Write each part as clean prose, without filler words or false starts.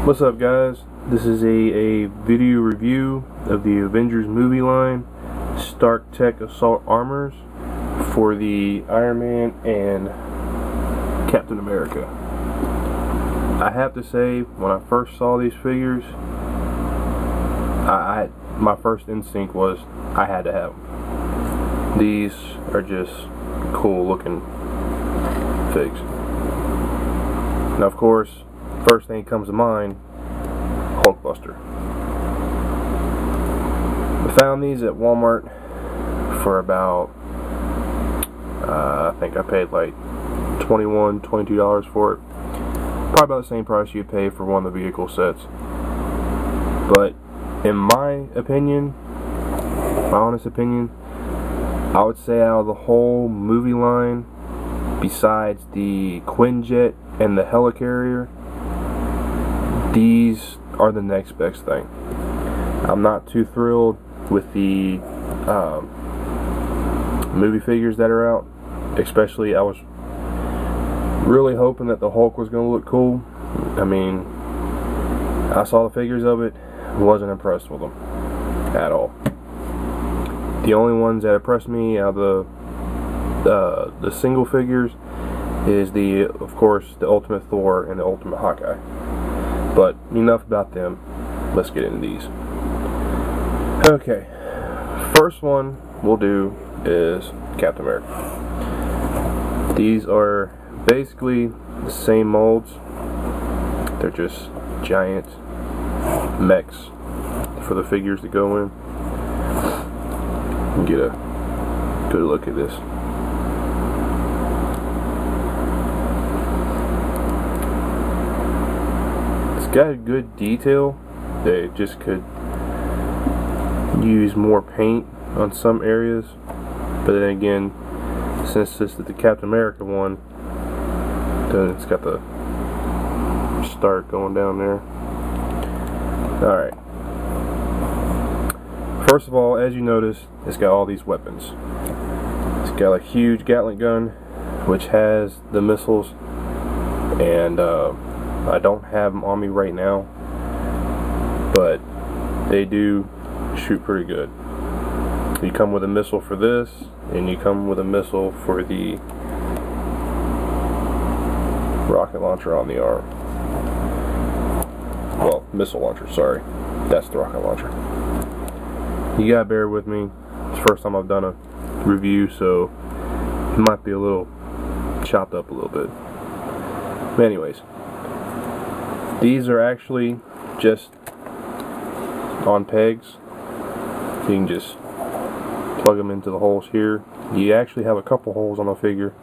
What's up, guys? This is a video review of the Avengers movie line Stark Tech Assault Armors for the Iron Man and Captain America. I have to say, when I first saw these figures, my first instinct was I had to have them. These are just cool looking figs. Now, of course, first thing that comes to mind, Hulkbuster. I found these at Walmart for about, I think I paid like $21, $22 for it. Probably about the same price you pay for one of the vehicle sets. But in my opinion, my honest opinion, I would say out of the whole movie line, besides the Quinjet and the Helicarrier, these are the next best thing. I'm not too thrilled with the movie figures that are out. Especially, I was really hoping that the Hulk was going to look cool. I mean, I saw the figures of it, wasn't impressed with them at all. The only ones that impressed me out of the single figures is of course, the Ultimate Thor and the Ultimate Hawkeye. But enough about them. Let's get into these. Okay, first one we'll do is Captain America. These are basically the same molds. They're just giant mechs for the figures to go in. Get a good look at this. Got a good detail. They just could use more paint on some areas, but then again, since this is the Captain America one, then it's got the start going down there. Alright, first of all, as you notice, it's got all these weapons. It's got a huge Gatling gun which has the missiles, and I don't have them on me right now, but they do shoot pretty good. You come with a missile for this, and you come with a missile for the rocket launcher on the arm. Well, missile launcher, sorry. That's the rocket launcher. You gotta bear with me. It's the first time I've done a review, so it might be a little chopped up a little bit. But anyways, these are actually just on pegs. You can just plug them into the holes here. You actually have a couple holes on the figure.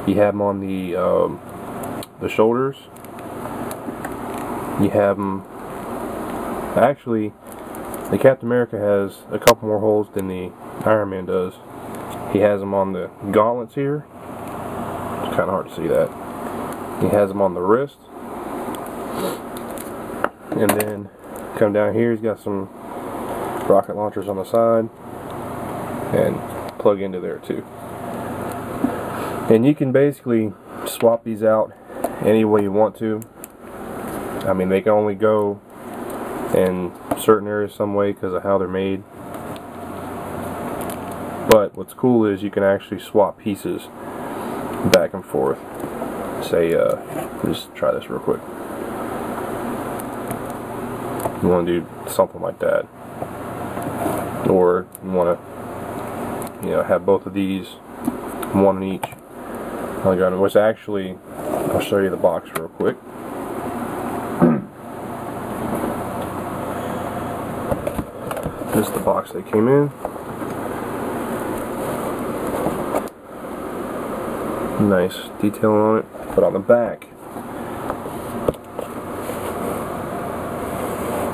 You have them on the shoulders. You have them. Actually, the Captain America has a couple more holes than the Iron Man does. He has them on the gauntlets here. It's kind of hard to see that. He has them on the wrist. And then come down here, he's got some rocket launchers on the side and plug into there too. And you can basically swap these out any way you want to. I mean, they can only go in certain areas some way because of how they're made. But what's cool is you can actually swap pieces back and forth. Say, just try this real quick. You want to do something like that, or you want to, have both of these, one in each. Which actually, I'll show you the box real quick. This is the box they came in. Nice detail on it, but on the back,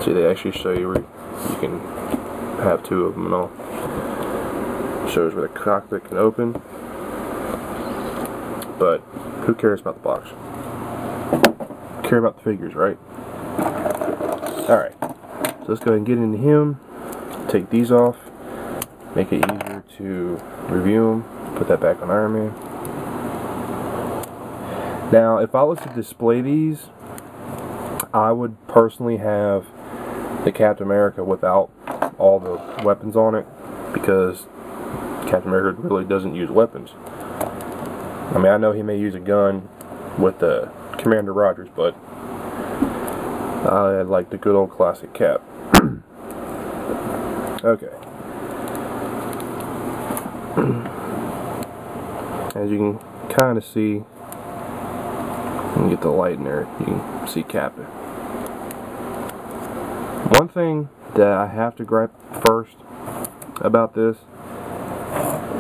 see, they actually show you where you can have two of them and all. Shows where the cockpit can open, but who cares about the box? Care about the figures, right? Alright, so let's go ahead and get into him. Take these off, make it easier to review them. Put that back on Iron Man. Now, if I was to display these, I would personally have the Captain America without all the weapons on it, because Captain America really doesn't use weapons. I mean, I know he may use a gun with the Commander Rogers, but I like the good old classic Cap. Okay. As you can kind of see, you can get the light in there, you can see Cap. One thing that I have to gripe first about this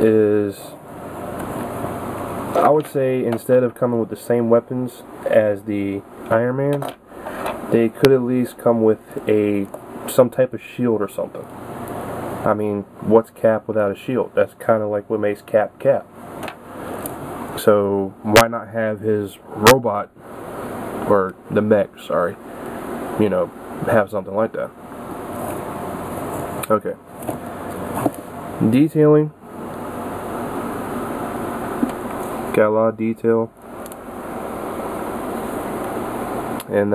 is, I would say instead of coming with the same weapons as the Iron Man, they could at least come with some type of shield or something. I mean, what's Cap without a shield? That's kind of like what makes Cap Cap. So why not have his robot, or the mech, sorry, you know, have something like that. Okay. Detailing. Got a lot of detail. And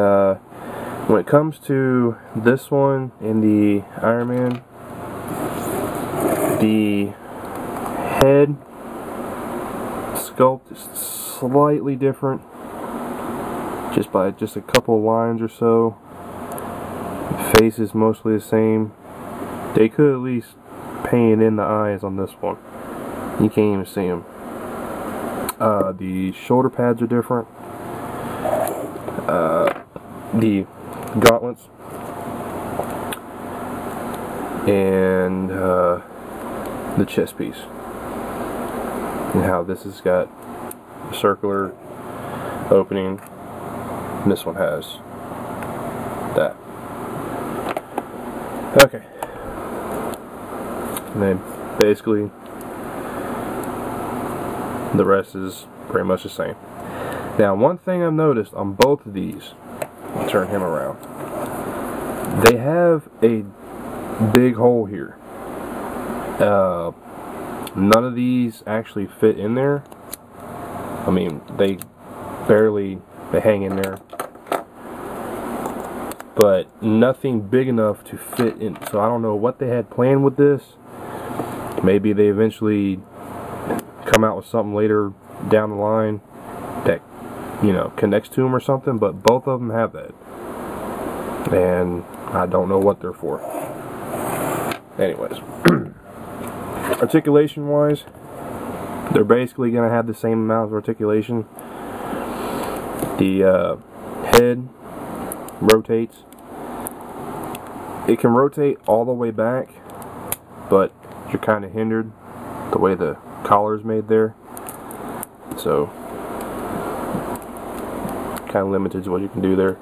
when it comes to this one and the Iron Man, the head sculpt is slightly different, just by just a couple lines or so. The face is mostly the same. They could at least paint in the eyes on this one. You can't even see them. The shoulder pads are different. The gauntlets and the chest piece, and how this has got a circular opening, and this one has that. Okay, and then basically the rest is pretty much the same. Now, one thing I've noticed on both of these, I'll turn him around, they have a big hole here. None of these actually fit in there. I mean, they hang in there, but nothing big enough to fit in. So I don't know what they had planned with this. Maybe they eventually come out with something later down the line that, you know, connects to them or something, but both of them have that, and I don't know what they're for. Anyways, articulation wise, they're basically going to have the same amount of articulation. The head rotates. It can rotate all the way back, but you're kind of hindered the way the collar is made there, so kind of limited to what you can do there.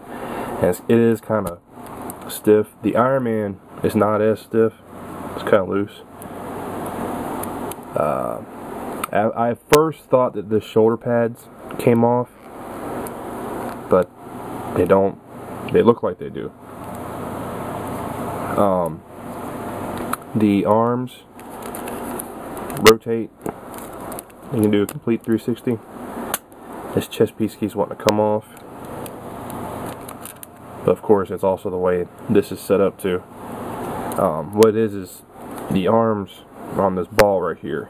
And it is kind of stiff. The Iron Man is not as stiff. It's kind of loose. I first thought that the shoulder pads came off, but they don't. They look like they do. The arms rotate. You can do a complete 360. This chest piece keeps wanting to come off, but of course it's also the way this is set up too. What it is the arms are on this ball right here,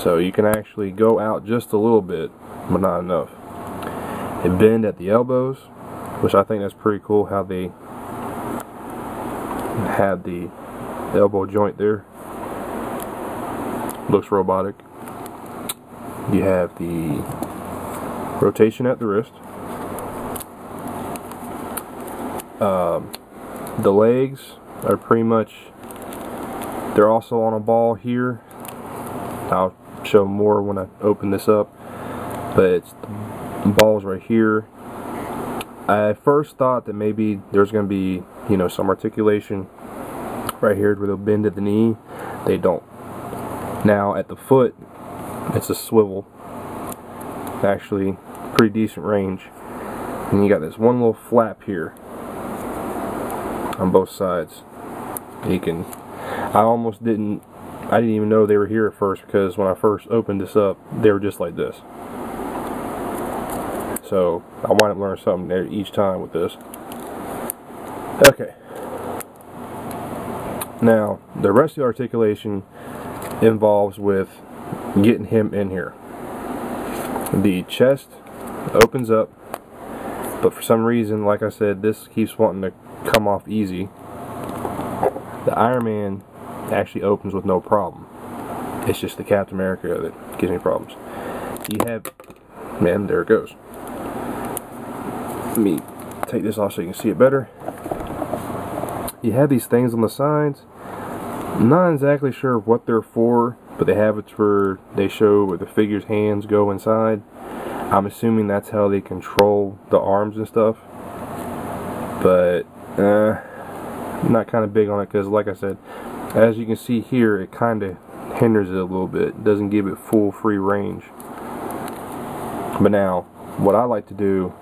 so you can actually go out just a little bit, but not enough. They bend at the elbows, which I think that's pretty cool, how they have the elbow joint there. Looks robotic. You have the rotation at the wrist. The legs are pretty much, they're also on a ball here. I'll show more when I open this up, but it's the balls right here. I first thought that maybe there's going to be, you know, some articulation right here where they'll bend at the knee. They don't. Now at the foot, it's a swivel. Actually, pretty decent range. And you got this one little flap here on both sides. You can, I didn't even know they were here at first, because when I first opened this up, they were just like this. so I wind up learning something there each time with this. Okay. Now, the rest of the articulation involves with getting him in here. The chest opens up, but for some reason, like I said, this keeps wanting to come off easy. The Iron Man actually opens with no problem. It's just the Captain America that gives me problems. You have, man, there it goes. Let me take this off so you can see it better. You have these things on the sides. I'm not exactly sure what they're for, but they have it where they show where the figure's hands go inside. I'm assuming that's how they control the arms and stuff. But I'm not kind of big on it because, like I said, as you can see here, it kind of hinders it a little bit. It doesn't give it full free range. But now, what I like to do